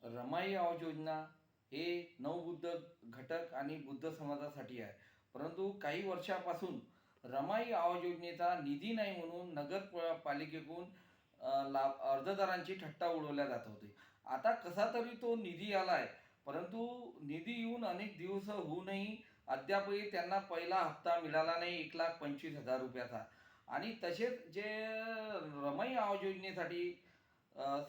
रमाई आवाज योजना हे नवबुद्ध घटक आणि बुद्ध समाजासाठी आहे. परंतु काही वर्षापासून रमाई आवाज योजनेचा निधी नाही म्हणून पालिकेकडून अर्जदारांची थट्टा उडवल्या जात होती. आता कसा तरी तो निधी आलाय, परंतु निधी येऊन अनेक दिवस होऊनही अद्यापही त्यांना पहिला हप्ता मिळाला नाही, 1,25,000 रुपयाचा. आणि तसेच जे रमाई आवाज योजनेसाठी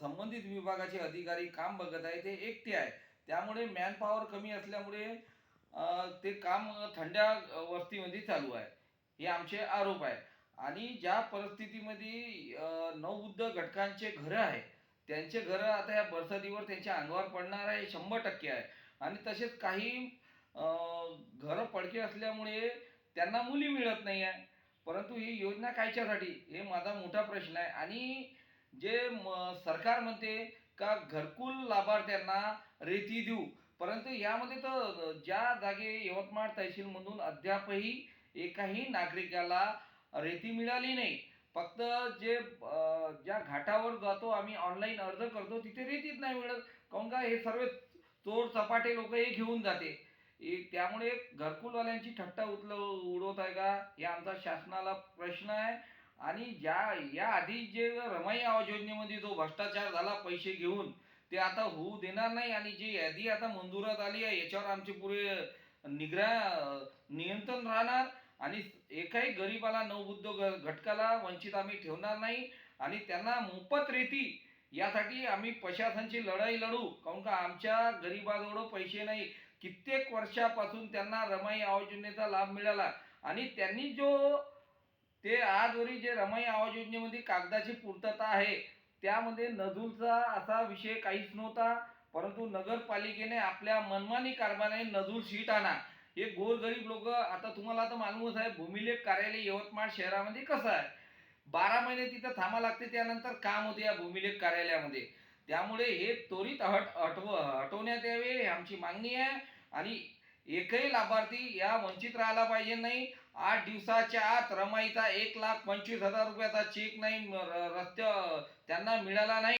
संबंधित विभागाचे अधिकारी काम बघत आहे ते एकटे आहे. त्यामुळे मॅनपॉवर कमी असल्यामुळे ते काम थंड्या वस्तीमध्ये चालू आहे, हे आमचे आरोप आहे. आणि ज्या परिस्थितीमध्ये नवबुद्ध घटकांचे घरं आहे, त्यांचे घरं आता या बरसातीवर त्यांच्या अंगावर पडणार आहे 100% आहे. आणि तसेच काही घरं पडके असल्यामुळे त्यांना मुली मिळत नाही आहे. परंतु ही योजना कायच्यासाठी, हे माझा मोठा प्रश्न आहे. आणि जे सरकार म्हणते का घरकुल लाभार्थ्यांना रेती देऊ, परंतु यामध्ये तर ज्या जागे यवतमाळ तहसीलमधून अद्यापही एकाही नागरिकाला रेती मिळाली नाही. फक्त जे ज्या घाटावर जातो आम्ही ऑनलाईन अर्ज करतो तिथे रेतीच नाही मिळत. काहून का, हे सर्व चोर चपाटे लोक हे घेऊन जाते. त्यामुळे घरकुलवाल्यांची थट्टा उडवत आहे का, हे आमचा शासनाला प्रश्न आहे. आणि या आधी जे रमाई आवाज योजनेमध्ये जो भ्रष्टाचार झाला पैसे घेऊन, ते आता होऊ देणार नाही. आणि जी यादी आता मंजुरात आली आहे याच्यावर आमचे पुरे नियंत्रण राहणार. आणि एकाही गरीबाला नवबुद्ध घटकाला वंचित आम्ही ठेवणार नाही. आणि त्यांना मोफत रेती यासाठी आम्ही प्रशासनाची लढाई लढू. काहून का, आमच्या गरीबाजवळ पैसे नाही. कित्येक वर्षापासून त्यांना रमाई आवाज योजनेचा लाभ मिळाला. आणि त्यांनी ते आजवरी जे रमाई आवाज योजनेमध्ये कागदाची पूर्तता आहे, त्यामध्ये नजूलचा असा विषय काहीच नव्हता. परंतु नगरपालिकेने आपल्या मनमानी कारभाराने नजूल शीट आणा. हे गोरगरीब लोक, आता तुम्हाला तर मालूमच आहे भूमिलेख कार्यालय यवतमाळ शहरामध्ये कसं आहे, 12 महिने तिथं थांबा लागते, त्यानंतर काम होते या भूमिलेख कार्यालयामध्ये. त्यामुळे हे त्वरित हटवण्यात यावे, ही आमची मागणी आहे. आणि एकही लाभार्थी या वंचित राहायला पाहिजे नाही. 8 दिवसाच्या आत रमाईचा 1,25,000 रुपयाचा चेक नाही त्यांना मिळाला नाही.